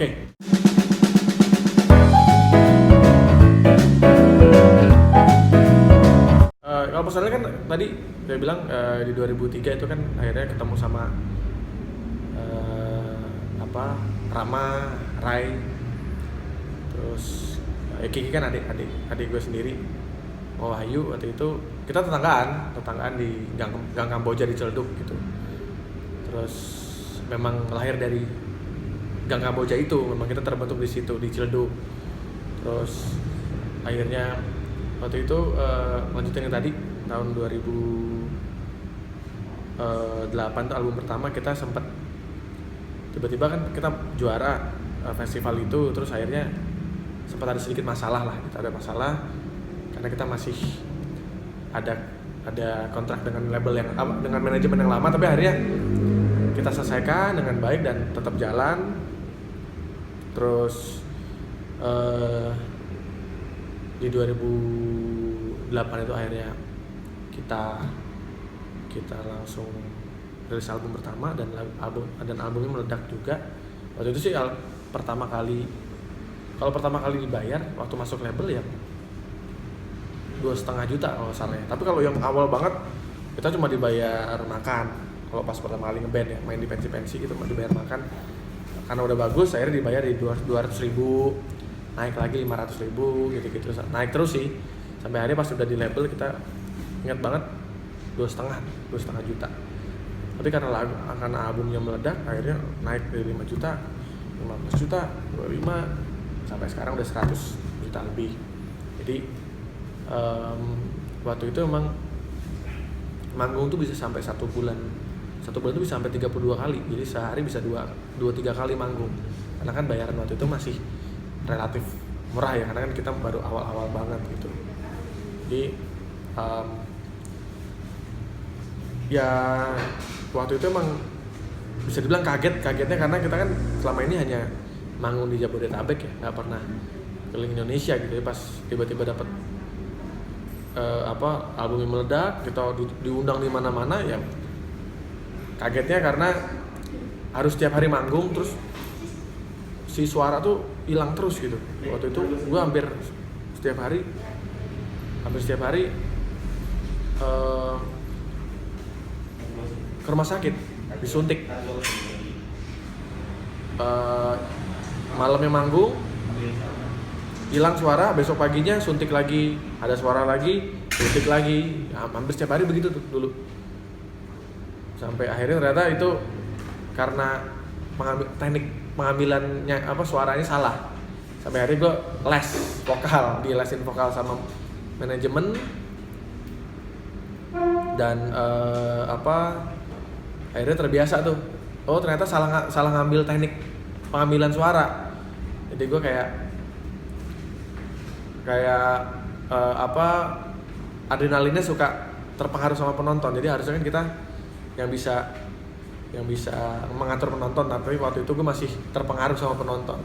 Oke. Kalau personalnya kan tadi saya bilang di 2003 itu kan akhirnya ketemu sama Rama, Rai, terus Kiki kan adik gue sendiri. Wahyu waktu itu kita tetanggaan di Gang Kamboja di Ciledug gitu. Terus memang lahir dari Gang Kamboja itu, memang kita terbentuk di situ di Ciledug. Terus akhirnya waktu itu lanjutin yang tadi tahun 2008 tuh album pertama kita sempat tiba-tiba kan kita juara festival itu, terus akhirnya sempat ada sedikit masalah lah, kita ada masalah karena kita masih ada kontrak dengan label yang dengan manajemen yang lama, tapi akhirnya kita selesaikan dengan baik dan tetap jalan. Terus di 2008 itu akhirnya kita langsung rilis album pertama dan albumnya meledak juga. Waktu itu sih pertama kali dibayar waktu masuk label ya 2,5 juta kalau salah ya. Tapi kalau yang awal banget kita cuma dibayar makan. Kalau pas pertama kali ngeband ya, main di pensi-pensi gitu cuma dibayar makan. Karena udah bagus, akhirnya dibayar di 200.000, naik lagi 500.000 gitu-gitu, naik terus sih. Sampai akhirnya pas udah di label kita ingat banget 2,5 juta. Tapi karena albumnya meledak, akhirnya naik dari 5 juta, 15 juta, 25, sampai sekarang udah 100 juta lebih. Jadi waktu itu emang manggung tuh bisa sampai 1 bulan tuh bisa sampai 32 kali, jadi sehari bisa 2-3 kali manggung. Karena kan bayaran waktu itu masih relatif murah ya, karena kan kita baru awal-awal banget gitu. Jadi ya waktu itu emang bisa dibilang kagetnya karena kita kan selama ini hanya manggung di Jabodetabek ya, nggak pernah keliling Indonesia gitu ya. Pas tiba-tiba dapat albumnya meledak, kita diundang di mana-mana ya. Kagetnya karena harus tiap hari manggung, terus si suara tuh hilang terus gitu. Waktu itu gue hampir setiap hari ke rumah sakit, disuntik. Malamnya manggung, hilang suara, besok paginya suntik lagi, ada suara lagi, suntik lagi, hampir setiap hari begitu tuh dulu. Sampai akhirnya ternyata itu karena teknik pengambilannya suaranya salah. Sampai akhirnya gue dilesin vokal sama manajemen dan akhirnya terbiasa tuh. Oh ternyata salah ngambil teknik pengambilan suara. Jadi gue kayak adrenalinnya suka terpengaruh sama penonton. Jadi harusnya kan kita yang bisa mengatur penonton, tapi waktu itu gue masih terpengaruh sama penonton.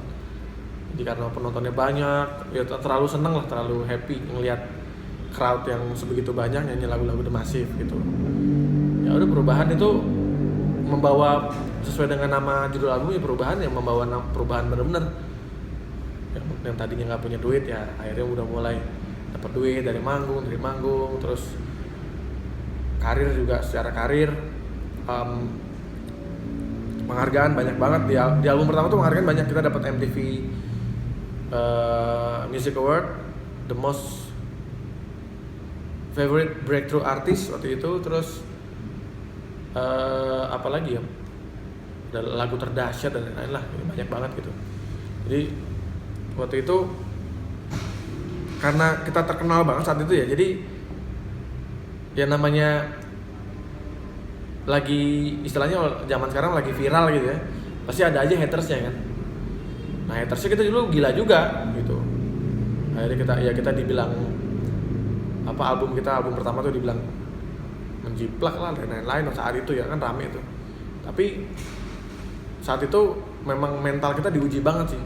Jadi karena penontonnya banyak, ya terlalu seneng lah, terlalu happy ngelihat crowd yang sebegitu banyak nyanyi lagu-lagu The Massive gitu. Ya udah, perubahan itu membawa sesuai dengan nama judul albumnya, perubahan yang membawa perubahan benar-benar. Yang tadinya nggak punya duit ya akhirnya udah mulai dapat duit dari manggung, terus karir juga, secara karir penghargaan banyak banget di album pertama tuh. Penghargaan banyak, kita dapat MTV Music Award, the most favorite breakthrough artist waktu itu. Terus apalagi ya, lagu terdahsyat dan lain-lain lah, banyak banget gitu. Jadi waktu itu karena kita terkenal banget saat itu ya, jadi ya namanya lagi istilahnya zaman sekarang lagi viral gitu ya, pasti ada aja hatersnya kan. Nah hatersnya kita dulu gila juga gitu. Akhirnya kita dibilang album pertama tuh dibilang menjiplak lah dan lain-lain saat itu ya kan, rame itu. Tapi saat itu memang mental kita diuji banget sih.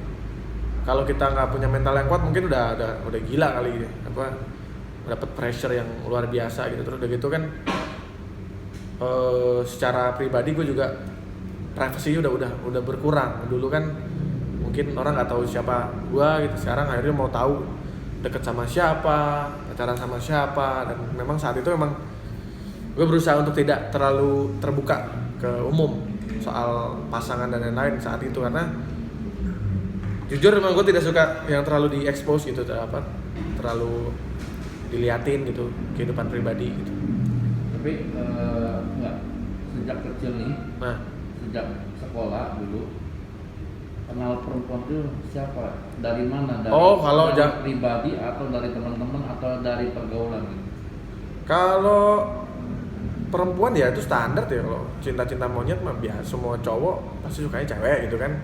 Kalau kita nggak punya mental yang kuat mungkin udah gila kali ya, dapat pressure yang luar biasa gitu. Terus udah gitu kan secara pribadi gue juga privasi udah berkurang. Dulu kan mungkin orang nggak tahu siapa gua gitu. Sekarang akhirnya mau tahu deket sama siapa, pacaran sama siapa, dan memang saat itu memang gue berusaha untuk tidak terlalu terbuka ke umum soal pasangan dan lain-lain saat itu, karena jujur memang gue tidak suka yang terlalu di-expose gitu, terlalu diliatin gitu kehidupan pribadi gitu. Tapi enggak, sejak kecil nih, sejak sekolah dulu kenal perempuan itu siapa? Dari mana? Dari kalau pribadi atau dari teman-teman atau dari pergaulan gitu? Kalau perempuan ya itu standar ya, kalau cinta-cinta monyet mah biasa, semua cowok pasti sukanya cewek gitu kan.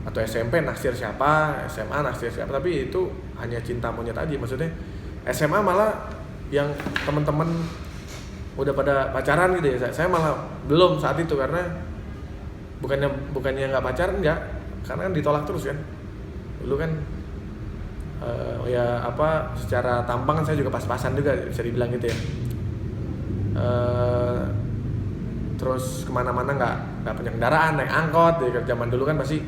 Atau SMP naksir siapa, SMA naksir siapa, tapi itu hanya cinta monyet aja. Maksudnya SMA malah yang teman-teman udah pada pacaran gitu ya, saya malah belum saat itu, karena bukannya nggak pacaran, enggak, karena kan ditolak terus kan. Dulu kan secara tampang saya juga pas-pasan juga bisa dibilang gitu ya. Terus kemana-mana nggak punya kendaraan, naik angkot. Jadi zaman dulu kan pasti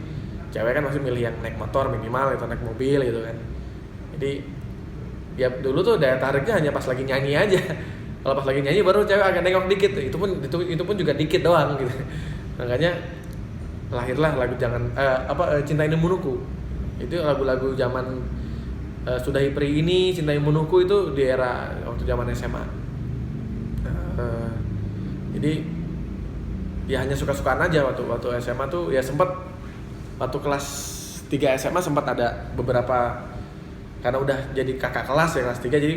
cewek kan masih milih yang naik motor minimal atau naik mobil gitu kan. Jadi ya dulu tuh daya tariknya hanya pas lagi nyanyi aja. Kalau pas lagi nyanyi baru cewek agak nengok dikit. Itu pun juga dikit doang gitu. Makanya lahirlah lagu Cinta Inumunku. Itu lagu-lagu zaman Sudahi Pri ini, Cinta Inumunku itu di era waktu zaman SMA. Jadi ya hanya suka-sukaan aja waktu SMA tuh ya, sempet waktu kelas 3 SMA sempat ada beberapa, karena udah jadi kakak kelas ya kelas 3, jadi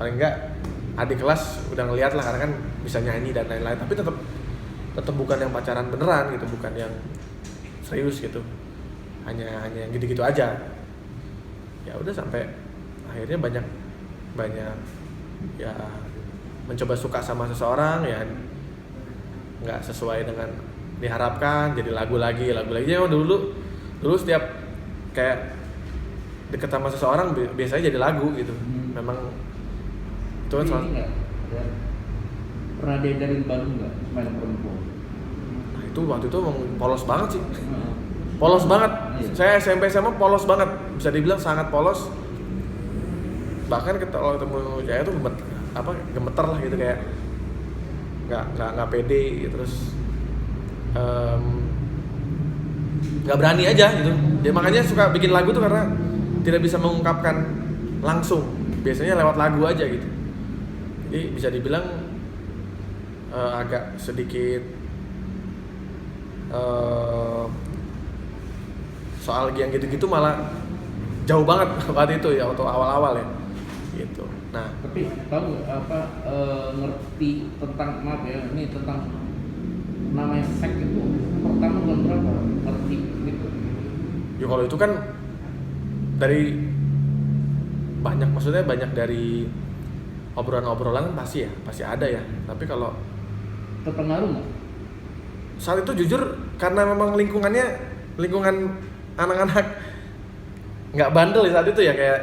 paling enggak adik kelas udah ngeliat lah karena kan bisa nyanyi dan lain-lain, tapi tetap bukan yang pacaran beneran gitu, bukan yang serius gitu, hanya yang gitu-gitu aja. Ya udah sampai akhirnya banyak ya mencoba suka sama seseorang ya nggak sesuai dengan diharapkan, jadi lagu lagi. Ya dulu setiap kayak deket sama seseorang biasanya jadi lagu gitu. Memang itu kan soal. Pernah diajarin Bandung nggak main perempuan? Nah itu waktu itu emang polos banget sih. Polos banget. Iya. Saya SMP SMA polos banget, bisa dibilang sangat polos. Bahkan kalau ketemu cewek tuh gemeter lah gitu, kayak nggak pede gitu, terus nggak berani aja gitu. Ya makanya suka bikin lagu tuh karena tidak bisa mengungkapkan langsung, biasanya lewat lagu aja gitu. Jadi bisa dibilang agak sedikit soal yang gitu-gitu malah jauh banget waktu itu ya, waktu awal-awal ya gitu. Nah, tapi tahu ngerti tentang tentang namanya seks itu pertama bulan berapa ngerti gitu? Ya kalau itu kan dari banyak dari obrolan-obrolan pasti ada ya. Tapi kalau terpengaruh nggak? Saat itu jujur karena memang lingkungan anak-anak nggak bandel ya saat itu ya, kayak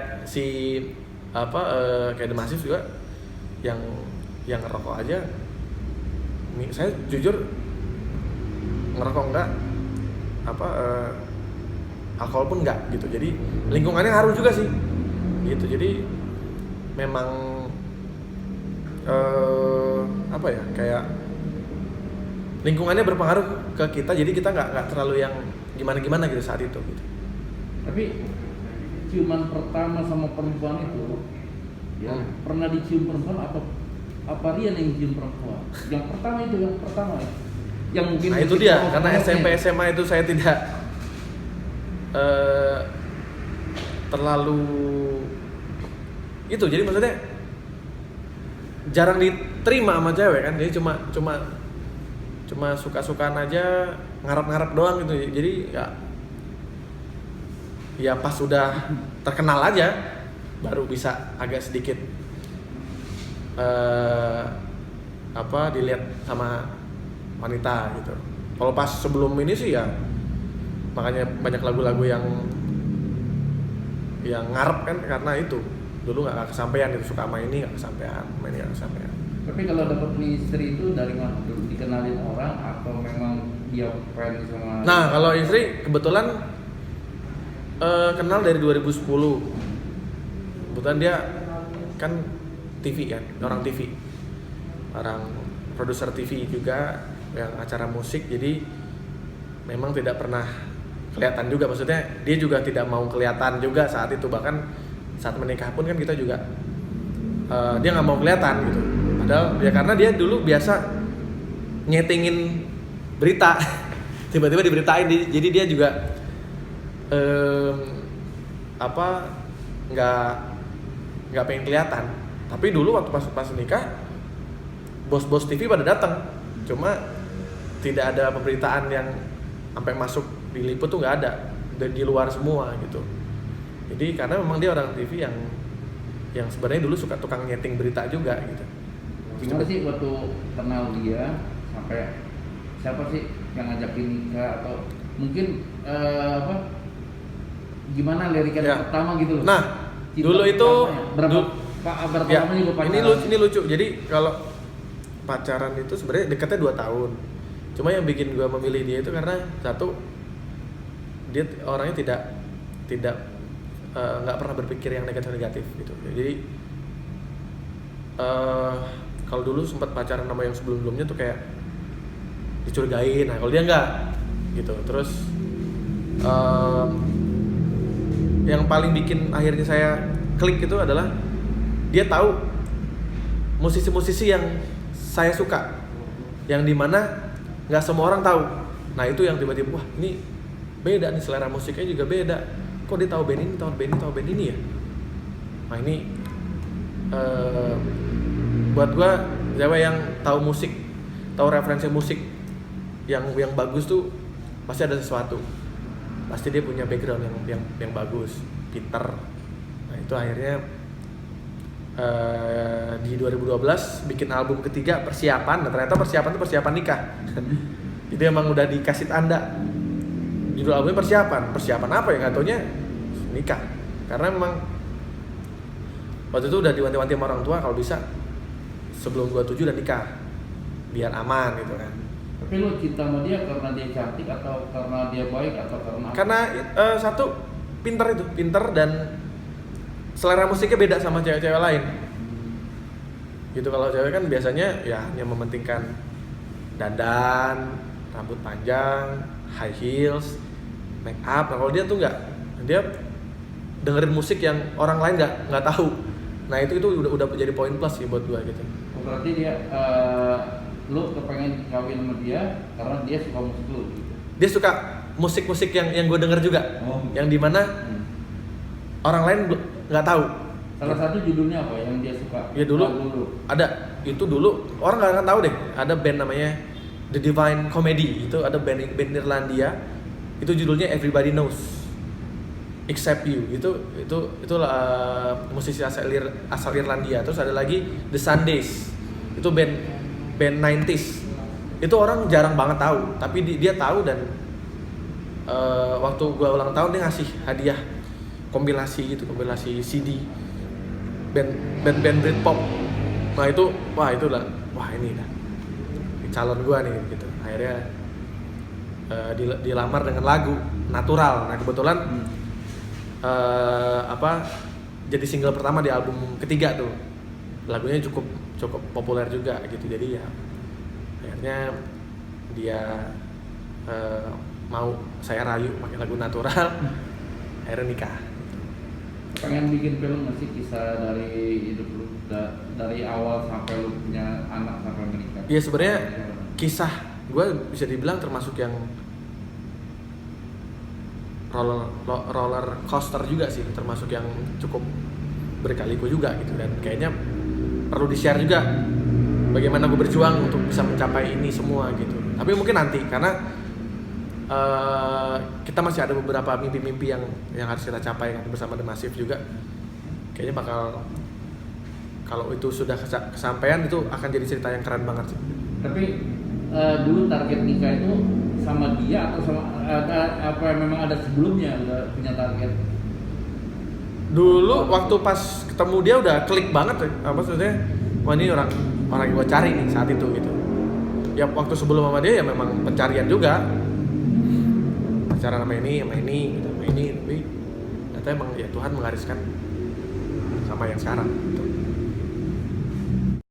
kayak The Massive juga yang ngerokok aja. Saya jujur ngerokok enggak, alkohol pun enggak gitu. Jadi lingkungannya ngaruh juga sih gitu. Jadi memang kayak lingkungannya berpengaruh ke kita, jadi kita nggak terlalu yang gimana gitu saat itu gitu. Tapi ciuman pertama sama perempuan itu ya pernah dicium perempuan apa Rian yang cium perempuan? Yang pertama itu ya. Yang mungkin nah itu dia, karena SMP SMA itu saya tidak terlalu itu, jadi maksudnya jarang diterima sama cewek kan, jadi cuma suka-sukaan aja, ngarep-ngarep doang gitu. Jadi ya pas udah terkenal aja baru bisa agak sedikit dilihat sama wanita gitu. Kalau pas sebelum ini sih ya makanya banyak lagu-lagu yang ngarep kan, karena itu dulu nggak kesampaian gitu, suka sama ini nggak kesampaian, main nggak kesampaian. Tapi kalau dapat istri itu dari mana? Dikenalin orang atau memang dia friend sama? Nah kalau istri kebetulan Kenal dari 2010. Kebetulan dia kan TV kan, orang TV, orang produser TV juga yang acara musik, jadi memang tidak pernah kelihatan juga, maksudnya dia juga tidak mau kelihatan juga saat itu, bahkan saat menikah pun kan kita juga dia nggak mau kelihatan gitu, padahal ya karena dia dulu biasa nyetingin berita tiba-tiba diberitain, jadi dia juga nggak pengen kelihatan. Tapi dulu waktu pas nikah bos-bos TV pada datang, cuma tidak ada pemberitaan yang sampai masuk diliput tuh nggak ada, di luar semua gitu. Jadi karena memang dia orang TV yang sebenarnya dulu suka tukang nyeting berita juga gitu. Gimana sih waktu kenal dia sampai siapa sih yang ngajakin nikah, atau mungkin gimana lirikan pertama gitu loh? Nah, Cinta dulu itu berapa lama juga pacaran? Ini lucu. Jadi kalau pacaran itu sebenarnya dekatnya 2 tahun. Cuma yang bikin gue memilih dia itu karena satu, dia orangnya tidak nggak pernah berpikir yang negatif gitu. Jadi kalau dulu sempat pacaran sama yang sebelumnya tuh kayak dicurigain. Nah kalau dia nggak gitu. Terus yang paling bikin akhirnya saya klik itu adalah dia tahu musisi-musisi yang saya suka, yang dimana nggak semua orang tahu. Nah itu yang tiba-tiba, wah ini beda nih, selera musiknya juga beda. Kok dia tahu band ini, tahu band ini ya? Nah ini buat gua cewek yang tahu musik, tahu referensi musik yang bagus tuh pasti ada sesuatu. Pasti dia punya background yang bagus, pinter. Nah itu akhirnya di 2012 bikin album ketiga, Persiapan. Nah ternyata Persiapan itu persiapan nikah. Jadi emang udah dikasih tanda judul albumnya Persiapan apa ya, nggak taunya nikah. Karena memang waktu itu udah diwanti-wanti sama orang tua kalau bisa sebelum 27 udah nikah biar aman gitu kan. Tapi lo cinta sama dia karena dia cantik atau karena dia baik atau karena apa? Karena satu pinter dan selera musiknya beda sama cewek-cewek lain. Gitu, kalau cewek kan biasanya ya hanya mementingkan dandan, rambut panjang, high heels, make up. Nah kalau dia tuh enggak, dia dengerin musik yang orang lain nggak tahu. Nah itu udah jadi poin plus sih buat gua gitu. Berarti dia lu kepengen kawin sama dia karena dia suka musik lu gitu. Dia suka musik-musik yang gue denger juga, yang dimana orang lain nggak tahu. Salah satu judulnya apa yang dia suka? Ya dulu ada, itu dulu orang nggak akan tahu deh. Ada band namanya The Divine Comedy, itu ada band Irlandia, itu judulnya Everybody Knows Except You. Itu musisi asal Irlandia. Terus ada lagi The Sundays, itu band 90s. Itu orang jarang banget tahu, tapi dia tahu. Dan waktu gua ulang tahun dia ngasih hadiah kompilasi CD band Britpop. Nah itu ini dah calon gua nih gitu. Akhirnya dilamar dengan lagu Natural. Nah kebetulan jadi single pertama di album ketiga tuh. Lagunya cukup populer juga gitu. Jadi ya akhirnya dia mau saya rayu pakai lagu Natural. Akhirnya nikah. Pengen bikin film nggak sih kisah dari hidup lu dari awal sampai lu punya anak sampai menikah? Iya sebenarnya kisah gue bisa dibilang termasuk yang roller coaster juga sih, termasuk yang cukup berkali-kali juga gitu. Dan kayaknya perlu di-share juga bagaimana gue berjuang untuk bisa mencapai ini semua gitu. Tapi mungkin nanti karena kita masih ada beberapa mimpi-mimpi yang harus kita capai kan, bersama The Massive juga. Kayaknya bakal, kalau itu sudah kesampaian, itu akan jadi cerita yang keren banget sih. Tapi dulu target nikah itu sama dia atau sama apa memang ada sebelumnya udah punya target? Dulu waktu pas ketemu dia udah klik banget ya. Maksudnya wah ini orang yang gue cari nih saat itu gitu. Ya waktu sebelum sama dia ya memang pencarian juga, pacaran sama ini gitu, tapi ternyata emang ya Tuhan menggariskan sama yang sekarang gitu.